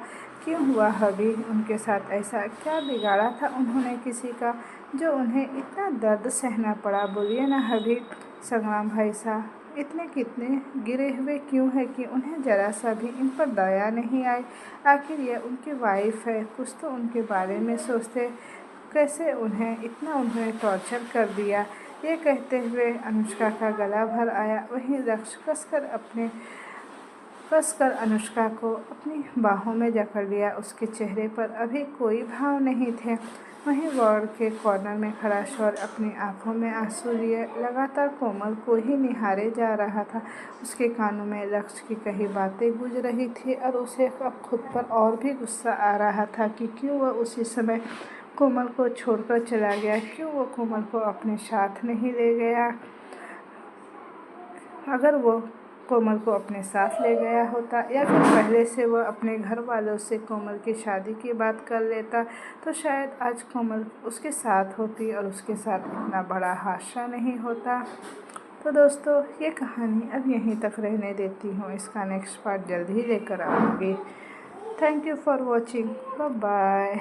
क्यों हुआ हबी, उनके साथ ऐसा क्या बिगाड़ा था उन्होंने किसी का, जो उन्हें इतना दर्द सहना पड़ा। बोलिए ना हबी। संग्राम भाई साहब इतने कितने गिरे हुए क्यों है कि उन्हें ज़रा सा भी इन पर दया नहीं आई। आखिर ये उनकी वाइफ है, कुछ तो उनके बारे में सोचते, कैसे उन्हें इतना उन्होंने टॉर्चर कर दिया। ये कहते हुए अनुष्का का गला भर आया। वहीं लक्ष्य कसकर अनुष्का को अपनी बाहों में जकड़ लिया। उसके चेहरे पर अभी कोई भाव नहीं थे। वहीं वार्ड के कॉर्नर में खड़ा शौर्य अपनी आंखों में आंसू लिए लगातार कोमल को ही निहारे जा रहा था। उसके कानों में लक्ष्य की कई बातें गूंज रही थी और उसे अब खुद पर और भी गुस्सा आ रहा था कि क्यों वह उसी समय कोमल को छोड़कर चला गया, क्यों वो कोमल को अपने साथ नहीं ले गया। अगर वो कोमल को अपने साथ ले गया होता या फिर पहले से वह अपने घर वालों से कोमल की शादी की बात कर लेता तो शायद आज कोमल उसके साथ होती और उसके साथ इतना बड़ा हादसा नहीं होता। तो दोस्तों ये कहानी अब यहीं तक रहने देती हूँ, इसका नेक्स्ट पार्ट जल्द ही लेकर आऊँगी। Thank you for watching, bye bye.